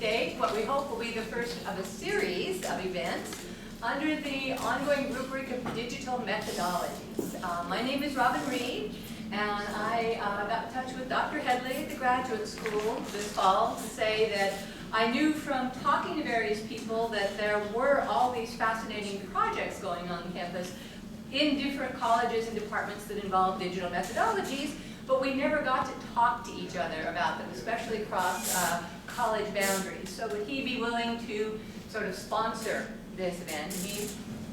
today what we hope will be the first of a series of events under the ongoing rubric of digital methodologies. My name is Robin Reed, and I got in touch with Dr. Headley at the graduate school this fall to say that I knew from talking to various people that there were all these fascinating projects going on campus in different colleges and departments that involve digital methodologies, but we never got to talk to each other about them, especially across college boundaries. So would he be willing to sort of sponsor this event?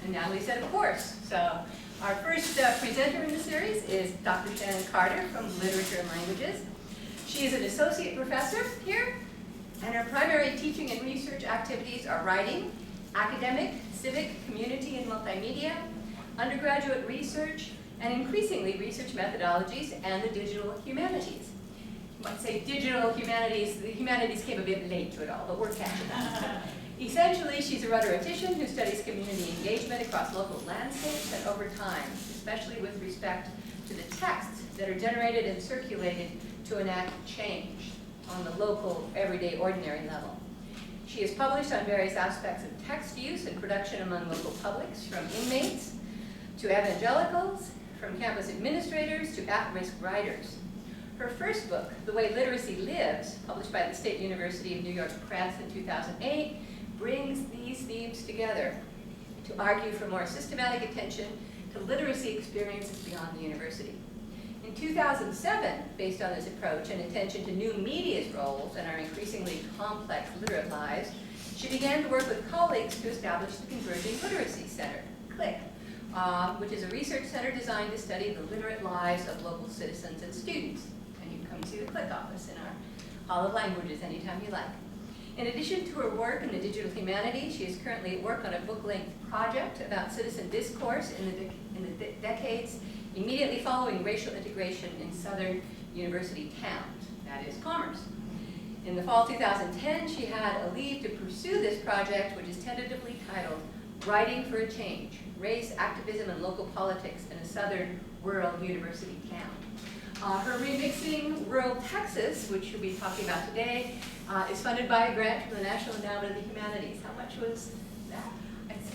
And Natalie said, of course. So our first presenter in the series is Dr. Shannon Carter from Literature and Languages. She is an associate professor here, and her primary teaching and research activities are writing, academic, civic, community, and multimedia, undergraduate research, and increasingly research methodologies and the digital humanities. You might say digital humanities, the humanities came a bit late to it all, but we're catching up. Essentially, she's a rhetorician who studies community engagement across local landscapes and over time, especially with respect to the texts that are generated and circulated to enact change on the local, everyday, ordinary level. She has published on various aspects of text use and production among local publics, from inmates to evangelicals, from campus administrators to at-risk writers. Her first book, The Way Literacy Lives, published by the State University of New York Press in 2008, brings these themes together to argue for more systematic attention to literacy experiences beyond the university. In 2007, based on this approach and attention to new media's roles in our increasingly complex literate lives, she began to work with colleagues to establish the Converging Literacy Center, CLiC, which is a research center designed to study the literate lives of local citizens and students. And you can come see the CLiC office in our Hall of Languages anytime you like. In addition to her work in the digital humanities, she is currently at work on a book-length project about citizen discourse in the decades immediately following racial integration in southern university towns, that is, Commerce. In the fall 2010, she had a leave to pursue this project, which is tentatively titled Writing for a Change, Race, Activism, and Local Politics in a Southern Rural University Town. Her Remixing Rural Texas, which she'll be talking about today, is funded by a grant from the National Endowment of the Humanities. How much was that? It's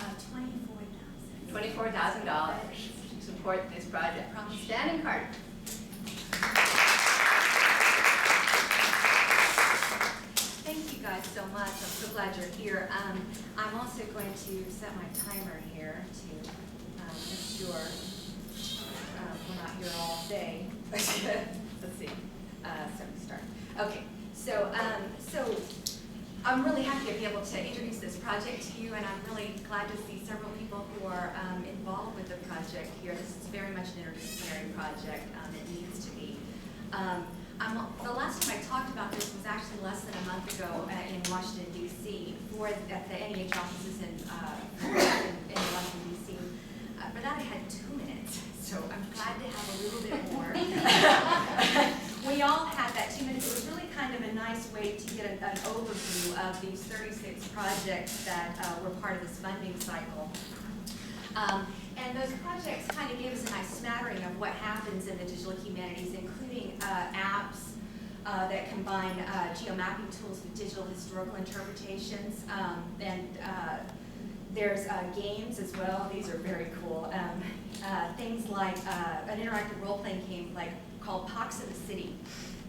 $24,000. $24,000 to support this project. From Shannon Carter. Thank you guys so much. I'm so glad you're here. I'm also going to set my timer here to make sure we're not here all day. Let's see. So we start. Okay. So I'm really happy to be able to introduce this project to you, and I'm really glad to see several people who are involved with the project here. This is very much an interdisciplinary project. It needs to be. The last time I talked about this was actually less than a month ago in Washington, D.C. at the NEH offices in Washington, D.C. For that, I had 2 minutes, so I'm glad to have a little bit more. We all had that 2 minutes. It was really kind of a nice way to get an overview of these 36 projects that were part of this funding cycle. And those projects kind of gave us a nice smattering of what happens in the digital humanities, including apps that combine geomapping tools with digital historical interpretations. There's games as well. These are very cool. Things like an interactive role-playing game called Pox in the City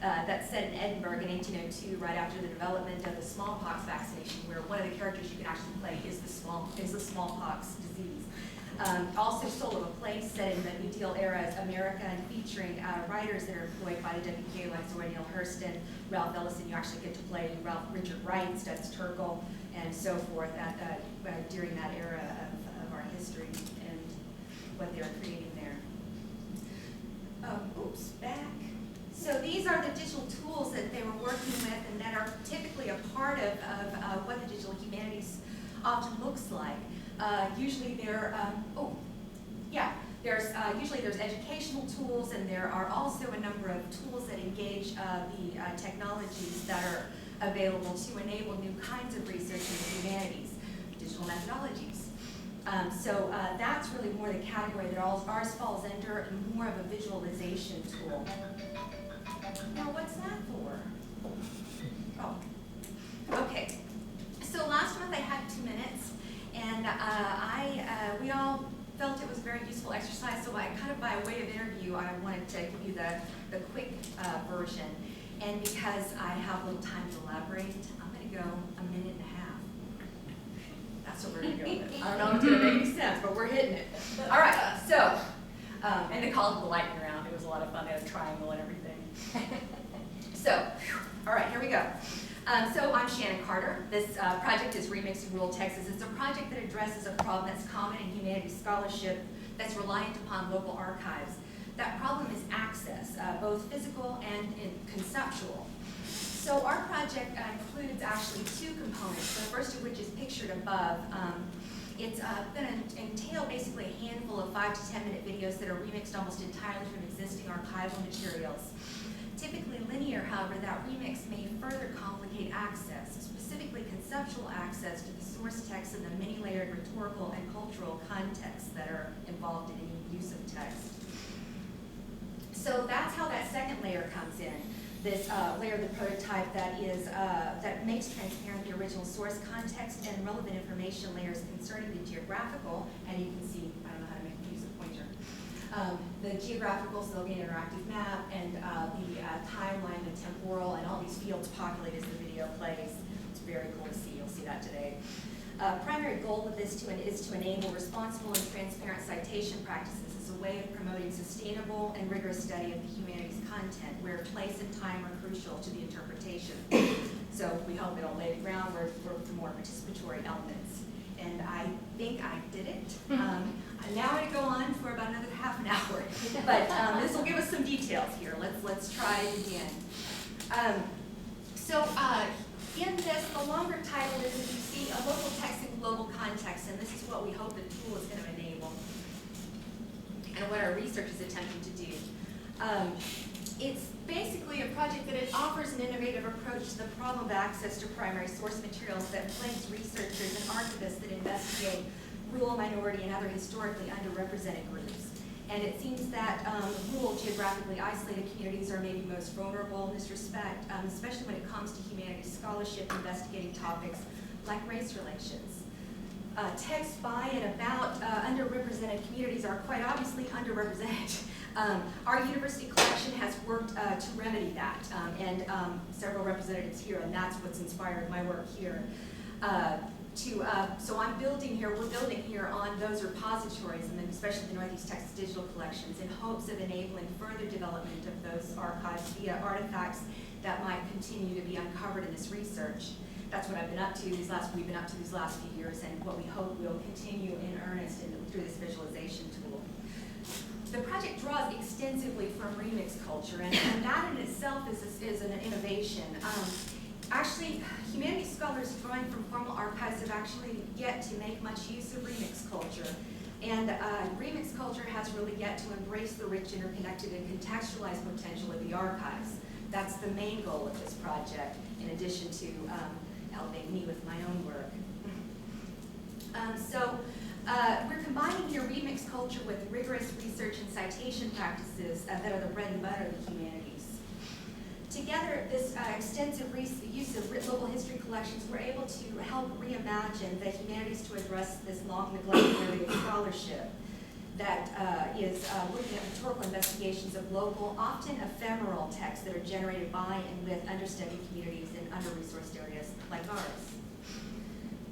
that's set in Edinburgh in 1802, right after the development of the smallpox vaccination, where one of the characters you can actually play is the smallpox disease. Also Soul of a Place, set in the New Deal era as America, and featuring writers that are employed by the WPA, like Zora Neale Hurston, Ralph Ellison. You actually get to play Richard Wright, Studs Terkel, and so forth during that era of our history and what they were creating there. Back. So these are the digital tools that they were working with and that are typically a part of what the digital humanities often looks like. Usually there's educational tools, and there are also a number of tools that engage the technologies that are available to enable new kinds of research in the humanities, digital methodologies. So that's really more the category that ours falls under, more of a visualization tool. Now, what's that for? Oh, okay. the quick version. And because I have a little time to elaborate, I'm going to go 1.5 minutes. That's what we're going to go with. I don't know if it's going to make any sense, but we're hitting it. All right, so, and they called it the lightning round. It was a lot of fun. They had a triangle and everything. So, all right, here we go. So I'm Shannon Carter. This project is Remixing Rural Texas. It's a project that addresses a problem that's common in humanities scholarship that's reliant upon local archives. That problem is access, both physical and conceptual. So our project includes actually 2 components, the first of which is pictured above. It's going to entail basically a handful of 5 to 10 minute videos that are remixed almost entirely from existing archival materials. Typically linear, however, that remix may further complicate access, specifically conceptual access to the source text and the many layered rhetorical and cultural contexts that are involved in any use of text. So that's how that second layer comes in. This layer of the prototype that makes transparent the original source context and relevant information layers concerning the geographical, and you can see, I don't know how to use a pointer, the geographical, so there'll be an interactive map, and the timeline, the temporal, and all these fields populate as the video plays. It's very cool to see. You'll see that today. Primary goal of this is to enable responsible and transparent citation practices as a way of promoting sustainable and rigorous study of the humanities content, where place and time are crucial to the interpretation. So we hope it'll lay the groundwork for more participatory elements. And I think I did it. Now I'm going to go on for about another half an hour, but this will give us some details here. Let's try it again. In this, the longer title is, as you see, a local text in global context, and this is what we hope the tool is going to enable, and what our research is attempting to do. It's basically a project that it offers an innovative approach to the problem of access to primary source materials that links researchers and archivists that investigate rural, minority, and other historically underrepresented groups. And it seems that rural, geographically isolated communities are maybe most vulnerable in this respect, especially when it comes to humanities scholarship investigating topics like race relations. Texts by and about underrepresented communities are quite obviously underrepresented. Our university collection has worked to remedy that, and several representatives here, and that's what's inspired my work here. So we're building here on those repositories, and then especially the Northeast Texas digital collections, in hopes of enabling further development of those archives via artifacts that might continue to be uncovered in this research. That's what I've been up to we've been up to these last few years, and what we hope will continue in earnest through this visualization tool. The project draws extensively from remix culture, and that in itself is an innovation. Actually, humanities scholars drawing from formal archives have actually yet to make much use of remix culture. And remix culture has really yet to embrace the rich, interconnected, and contextualized potential of the archives. That's the main goal of this project, in addition to helping me with my own work. We're combining here remix culture with rigorous research and citation practices that are the bread and butter of the humanities. Together, this extensive use of local history collections, we're able to help reimagine the humanities to address this long-neglected area of scholarship that is looking at rhetorical investigations of local, often ephemeral texts that are generated by and with understudied communities in under-resourced areas like ours.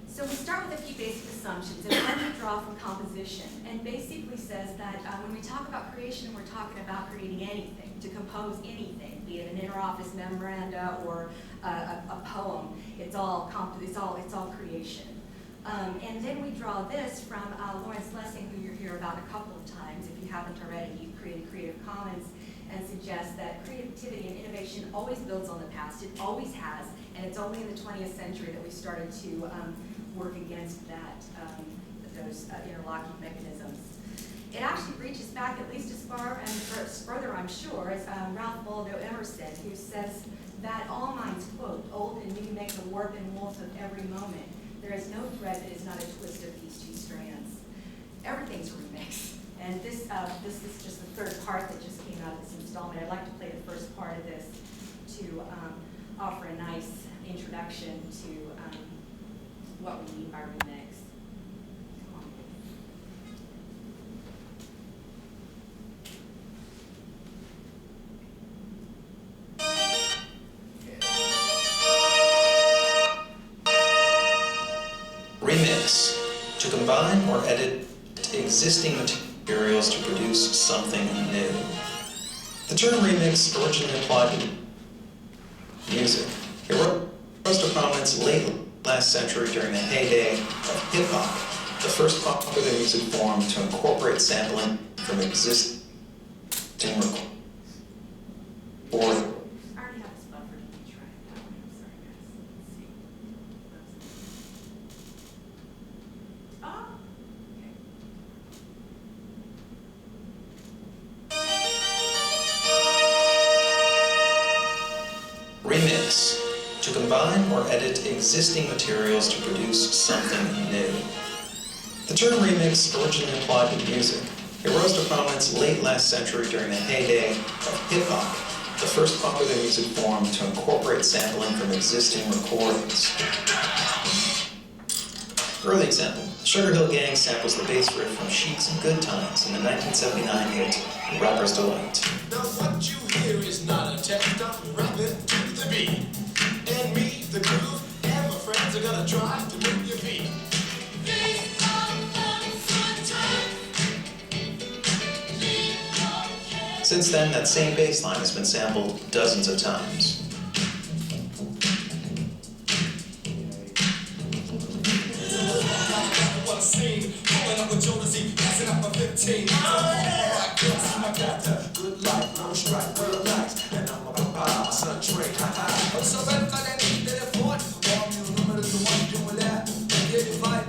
So we start with a few basic assumptions, and then we draw from composition, and basically says that when we talk about creation, we're talking about creating anything, to compose anything, be it an interoffice memoranda or a poem. It's all creation. And then we draw this from Lawrence Lessing, who you'll hear about a couple of times. If you haven't already, he created Creative Commons, and suggests that creativity and innovation always builds on the past. It always has, and it's only in the 20th century that we started to work against that, those interlocking mechanisms. It actually reaches back at least as far and further, I'm sure, as Ralph Waldo Emerson, who says that all minds, quote, old and new make the warp and woof of every moment. There is no thread that is not a twist of these two strands. Everything's a remix. And this is just the third part that just came out of this installment. I'd like to play the first part of this to offer a nice introduction to what we mean by remix. combine or edit existing materials to produce something new. The term remix originally applied to music. It rose to prominence late last century during the heyday of hip-hop, the first popular music form to incorporate sampling from existing recordings. I already have this buffered. Let me try it that way. I'm sorry, guys. Let's see. Oh, okay. Remix. To combine or edit existing materials to produce something new. The term remix originally applied to music. It rose to prominence late last century during the heyday of hip-hop, the first popular music form to incorporate sampling from existing recordings. Early example, the Sugar Hill Gang samples the bass riff from Chic's Good Times in the 1979 hit, Rapper's Delight. Now what you hear is not a test, I'm rapping to the beat. And me, the groove, and my friends are gonna try to move your feet. Since then, that same bass line has been sampled dozens of times. What a scene, pulling up with Jodeci, passing up a 15. Good life, no strife, relax, and I'm about to sun trade. So ven con el teléfono, ponme un número de one doing that, get it right,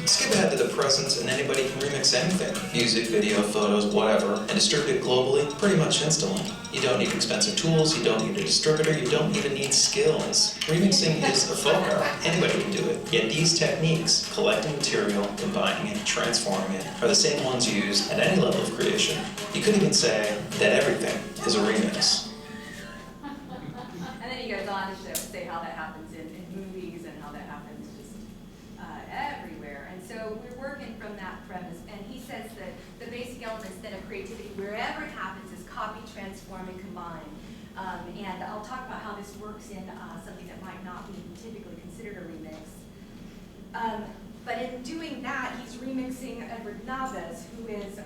Skip ahead to the present, and anybody can remix anything. Music, video, photos, whatever, and distribute it globally pretty much instantly. You don't need expensive tools, you don't need a distributor, you don't even need skills. Remixing is a folk art. Anybody can do it. Yet these techniques, collecting material, combining it, transforming it, are the same ones used at any level of creation. You could even say that everything is a remix. And then he goes on to say how that happens in movies and how that happens just everywhere. And so we're working from that premise. And he says that the basic elements then of creativity, wherever it happens, is copy, transform, and combine. And I'll talk about how this works in something that might not be typically considered a remix. But in doing that, he's remixing Edward Navas, who is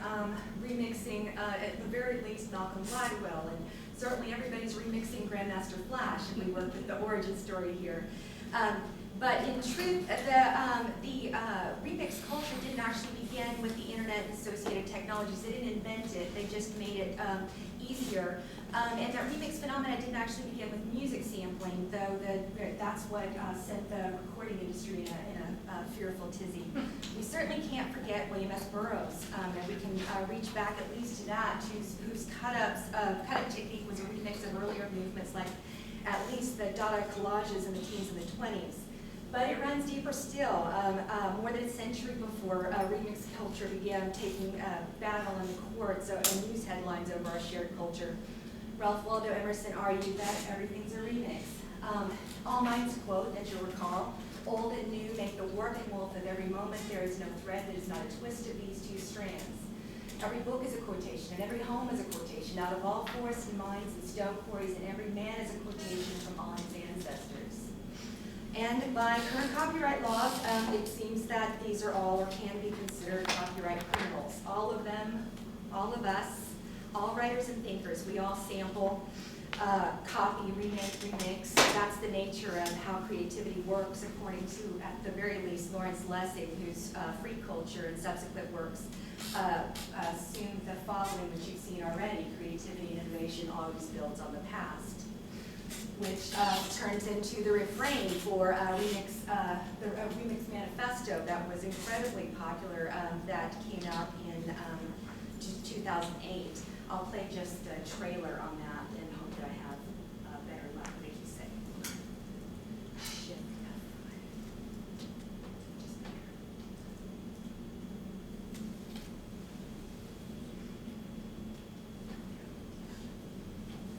remixing, at the very least, Malcolm Gladwell, and certainly everybody's remixing Grandmaster Flash, if we work with the origin story here. But in truth, the remix culture didn't actually begin with the internet and associated technologies. They didn't invent it, they just made it easier. And that remix phenomena didn't actually begin with music sampling, though that's what sent the recording industry in a fearful tizzy. We certainly can't forget William S. Burroughs, and we can reach back at least to that, whose cut-up technique was a remix of earlier movements like at least the Dada collages in the teens and the 20s. But it runs deeper still. More than a century before remix culture began taking battle in the courts and news headlines over our shared culture, Ralph Waldo Emerson argued that everything's a remix. All minds quote, as you'll recall, old and new make the working wolf of every moment. There is no thread that is not a twist of these two strands. Every book is a quotation, and every home is a quotation. Out of all forests and mines and stone quarries, and every man is a quotation from all his ancestors. And by current copyright laws, it seems that these are all or can be considered copyright criminals. All of them, all of us, all writers and thinkers, we all sample, copy, remix. That's the nature of how creativity works, according to, at the very least, Lawrence Lessig, whose Free Culture and subsequent works assume the following, which you've seen already: creativity and innovation always builds on the past, which turns into the refrain for the Remix Manifesto that was incredibly popular, that came out in 2008. I'll play just a trailer on that and hope that I have better luck. What did you say? Shift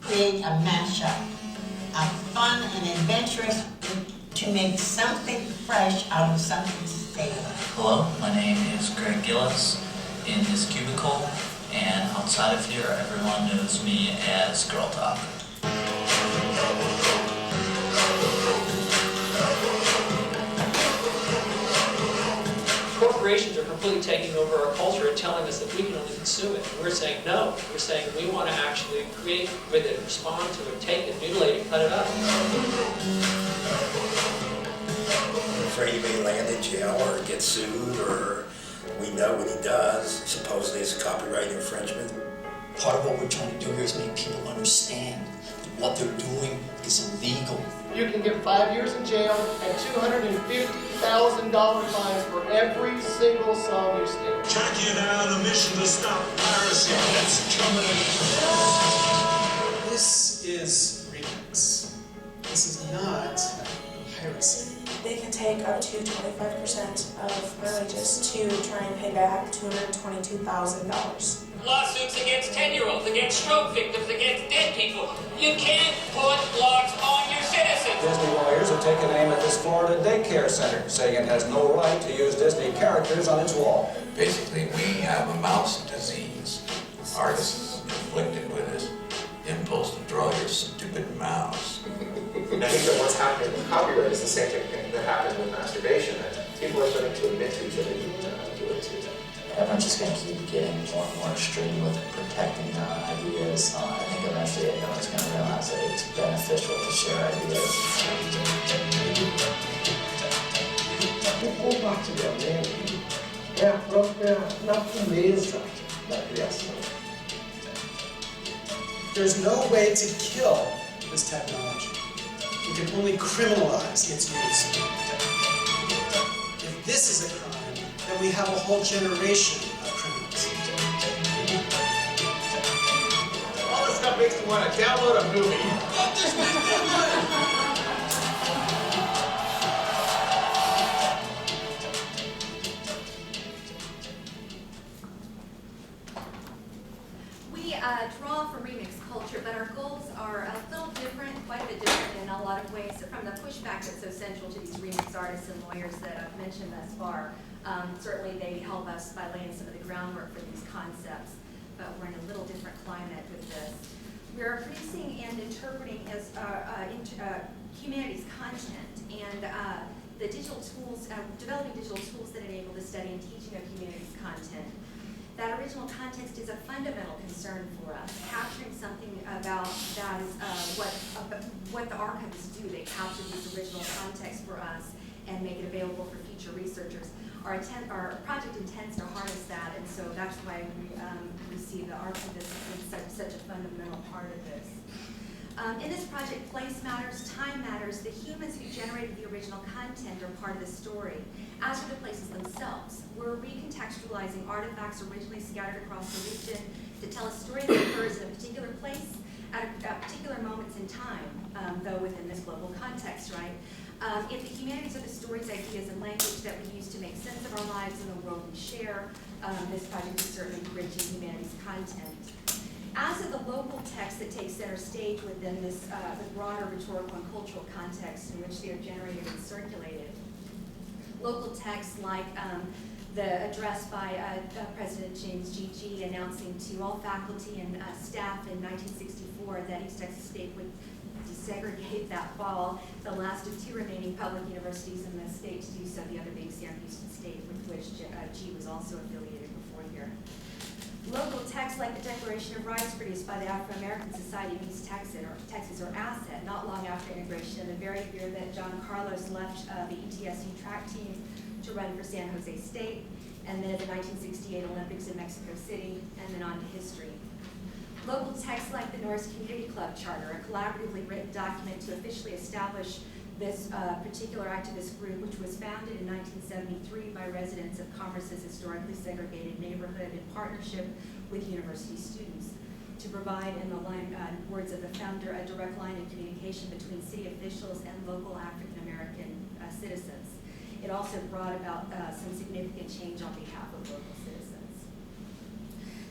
F5. Create a mashup, a fun and adventurous to make something fresh out of something stale. Hello, my name is Greg Gillis in his cubicle, and outside of here everyone knows me as Girl Talk. corporations are completely taking over our culture and telling us that we can only consume it. And we're saying no. We're saying we want to actually create with it, respond to it, take it, mutilate it, cut it up. I'm afraid he may land in jail or get sued, or we know what he does. Supposedly it's a copyright infringement. Part of what we're trying to do here is make people understand that what they're doing is illegal. You can get 5 years in jail and $250,000 fines for every single song you sing. Tracking out a mission to stop piracy. That's coming in. This is Remix. This is not piracy. They can take up to 25% of my wages to try and pay back $222,000. Lawsuits against 10-year-olds, against stroke victims, against dead people. You can't put locks on your citizens. Disney lawyers have taken aim at this Florida daycare center, saying it has no right to use Disney characters on its wall. Basically, we have a mouse disease. Artists inflicted with this impulse to draw your stupid mouse. I think that what's happening with copyright is the same thing that happened with masturbation, that people are starting to admit to each other you know how to do it too. Everyone's just going to keep getting more and more extreme with protecting ideas. I think eventually everyone's going to realize that it's beneficial to share ideas. Vou compartilhar mesmo é a própria natureza da criação. There's no way to kill this technology. We can only criminalize its use. If this is a crime, then we have a whole generation of criminals. All this stuff makes me want to download a movie. We draw from remix culture, but our goals are a little different, quite a bit different in a lot of ways from the pushback that's so central to these remix artists and lawyers that I've mentioned thus far. Certainly they help us by laying some of the groundwork for these concepts, but we're in a little different climate with this. We're producing and interpreting as humanities content and the digital tools, developing digital tools that enable the study and teaching of humanities content. That original context is a fundamental concern for us. Capturing something about that is what the archivists do. They capture this original context for us and make it available for future researchers. Our project intends to harness that, and so that's why we see the archivist as such a fundamental part of this. In this project, place matters, time matters. The humans who generated the original content are part of the story, as are the places themselves. We're recontextualizing artifacts originally scattered across the region to tell a story that occurs in a particular place at particular moments in time, though within this global context, right? If the humanities are the stories, ideas, and language that we use to make sense of our lives and the world we share, this project is certainly enriching humanities content. As of the local text that takes center stage within this the broader rhetorical and cultural context in which they are generated and circulated. Local texts like the address by President James G.G. announcing to all faculty and staff in 1964 that East Texas State would desegregate that fall, the last of two remaining public universities in the state to do so, the other being Sam Houston State, with which G was also affiliated before here. Local texts like the Declaration of Rights produced by the Afro-American Society of East Texas are asset, not long after integration, and the very year that John Carlos left the ETSU track team to run for San Jose State, and then at the 1968 Olympics in Mexico City, and then on to history. Local texts like the Norris Community Club Charter, a collaboratively written document to officially establish this particular activist group, which was founded in 1973 by residents of Commerce's historically segregated neighborhood in partnership with university students to provide, in the words of the founder, a direct line of communication between city officials and local African-American citizens. It also brought about some significant change on behalf of local citizens.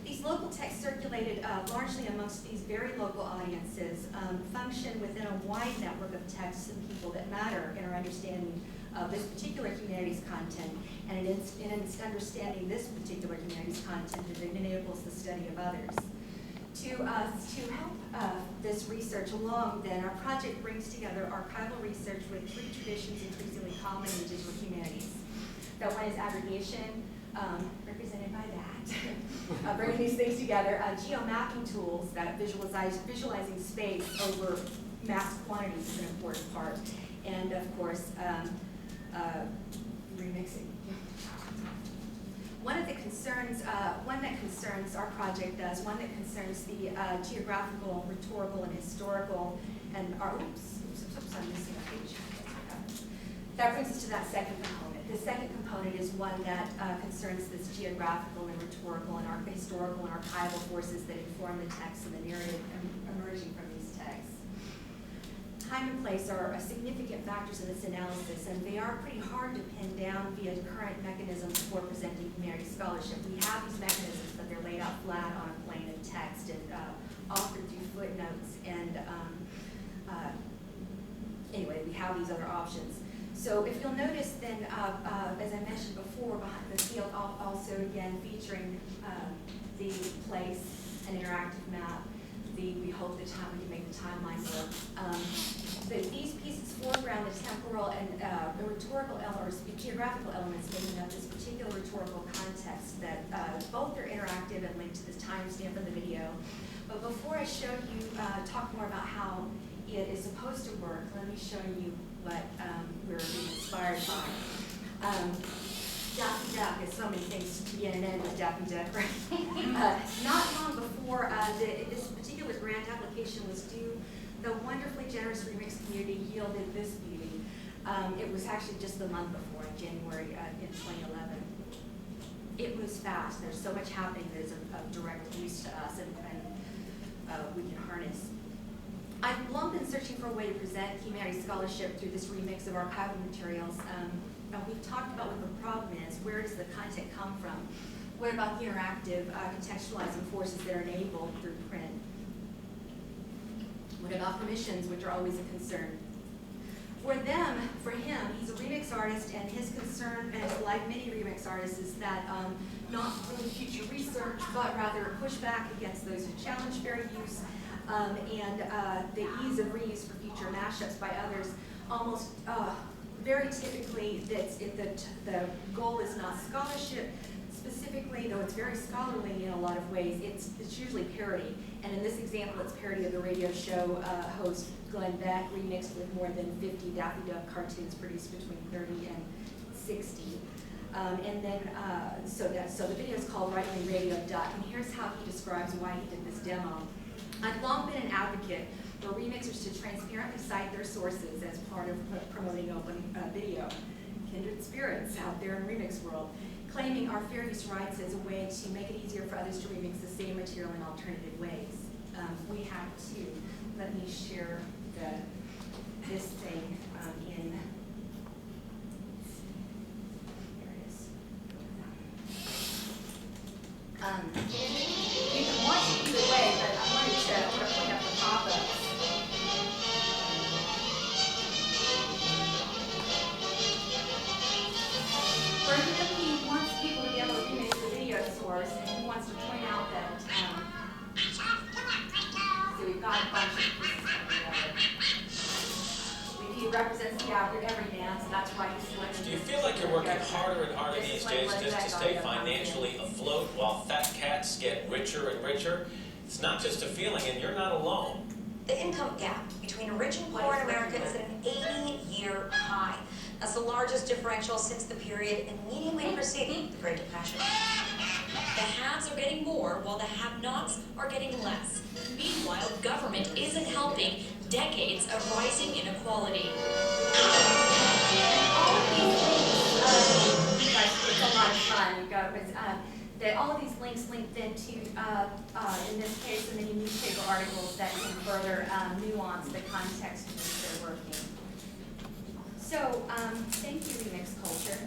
These local texts circulated largely amongst these very local audiences, function within a wide network of texts and people that matter in our understanding of this particular humanities content, and in its understanding this particular humanities content, it enables the study of others. To help this research along, then, our project brings together archival research with three traditions increasingly common in digital humanities. That one is aggregation, represented by that, bringing these things together, geomapping tools that visualizing space over mass quantities is an important part, and of course, remixing. One that concerns our project does, one that concerns the geographical, rhetorical, and historical, and our, oops, I'm missing a page. That brings us to that second component. The second component is one that concerns this geographical and rhetorical and historical and archival forces that inform the text and the narrative emerging from these texts. Time and place are significant factors in this analysis, and they are pretty hard to pin down via current mechanisms for presenting humanities scholarship. We have these mechanisms, but they're laid out flat on a plane of text and often do footnotes. And anyway, we have these other options. So if you'll notice then, as I mentioned before, behind the field also again featuring the place, an interactive map. We hope we can make the timeline work. These pieces foreground the temporal and the rhetorical elements, the geographical elements making up this particular rhetorical context that both are interactive and linked to this timestamp in the video. But before I show you, talk more about how it is supposed to work, let me show you what we're being inspired by. Daffy Duck is so many things to begin and end with Daffy Duck, right? Not long before this particular grant application was due, the wonderfully generous Remix community yielded this beauty. It was actually just the month before, in January in 2011. It moves fast. There's so much happening that is of direct use to us and we can harness. I've long been searching for a way to present humanities scholarship through this remix of archival materials. We've talked about what the problem is. Where does the content come from? What about the interactive contextualizing forces that are enabled through print? What about permissions, which are always a concern? For him, he's a remix artist, and his concern, and like many remix artists, is that not really future research, but rather push back against those who challenge fair use, and the ease of reuse for future mashups by others. Almost very typically, the goal is not scholarship specifically, though it's very scholarly in a lot of ways. It's usually parody, and in this example, it's parody of the radio show host Glenn Beck, remixed with more than 50 Daffy Duck cartoons produced between 30 and 60. And then, so the video is called Right Wing Radio Duck, and here's how he describes why he did this demo. I've long been an advocate for remixers to transparently cite their sources as part of promoting open video. Kindred spirits out there in remix world, claiming our fair use rights as a way to make it easier for others to remix the same material in alternative ways. We have to, let me share this thing in, there it is. You can watch it either way, but I want to point up the pop-ups. For him, he wants people to be able to remix the video source, and he wants to point out that, so we've got a bunch of pieces coming together. He represents the every dance, and that's why he's selected. Do you feel like you're working harder and harder these days just to stay financially afloat while fat cats get richer and richer? It's not just a feeling, and you're not alone. The income gap between rich and poor in America is at an 80-year high. That's the largest differential since the period immediately preceding the Great Depression. The haves are getting more, while the have-nots are getting less. Meanwhile, government isn't helping decades of rising inequality. All of these links, it's a lot of fun. You've got all of these links linked into, in this case, many newspaper articles that can further nuance the context in which they're working. So, thank you, Remix Culture.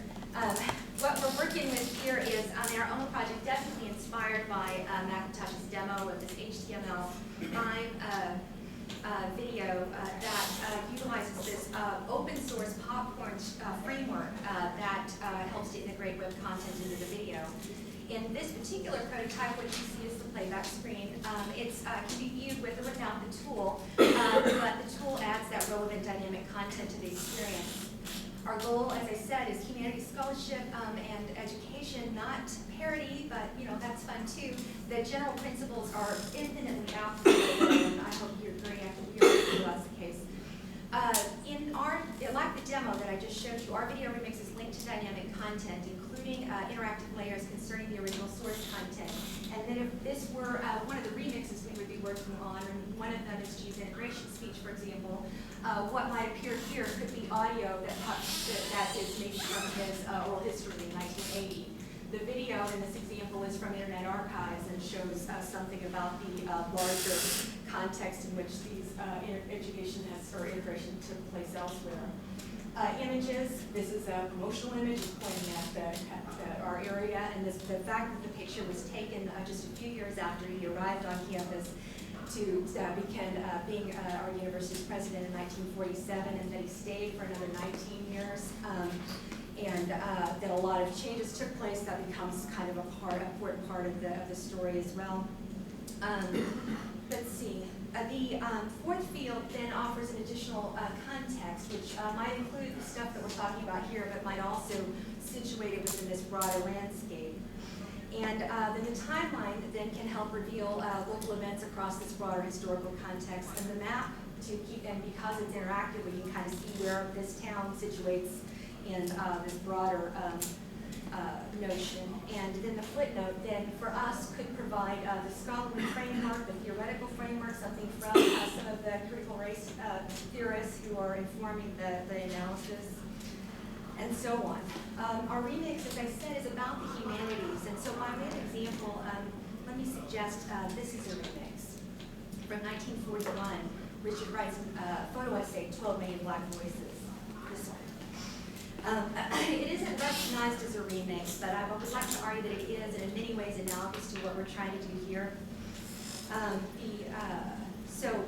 What we're working with here is on our own project, definitely inspired by Macintosh's demo of this HTML5 video that utilizes this open source popcorn framework that helps to integrate web content into the video. In this particular prototype, what you see is the playback screen. It can be viewed with or without the tool, but the tool adds that relevant dynamic content to the experience. Our goal, as I said, is humanities scholarship and education, not parody, but that's fun too. The general principles are infinitely applicable, and I hope you agree. I think we agree that's the case. Like the demo that I just showed you, our video remix is linked to dynamic content, including interactive layers concerning the original source content. And then if this were one of the remixes we would be working on, and one of them is to use integration speech, for example, what might appear here could be audio that is maybe from his oral history in 1980. The video in this example is from Internet Archives and shows something about the larger context in which these education or integration took place elsewhere. Images, this is a promotional image pointing at our area, and the fact that the picture was taken just a few years after he arrived on campus to begin being our university's president in 1947, and that he stayed for another 19 years. And that a lot of changes took place, that becomes kind of important part of the story as well. Let's see. The fourth field then offers an additional context, which might include the stuff that we're talking about here, but might also situate it within this broader landscape. And then the timeline then can help reveal local events across this broader historical context. And the map, and because it's interactive, we can kind of see where this town situates in this broader notion. And then the footnote then for us could provide the scholarly framework, the theoretical framework, something from some of the critical race theorists who are informing the analysis, and so on. Our remix, as I said, is about the humanities. And so by way of example, let me suggest this is a remix from 1941. Richard Wright's photo essay, 12 Million Black Voices. This one. It isn't recognized as a remix, but I would like to argue that it is, and in many ways analogous to what we're trying to do here. So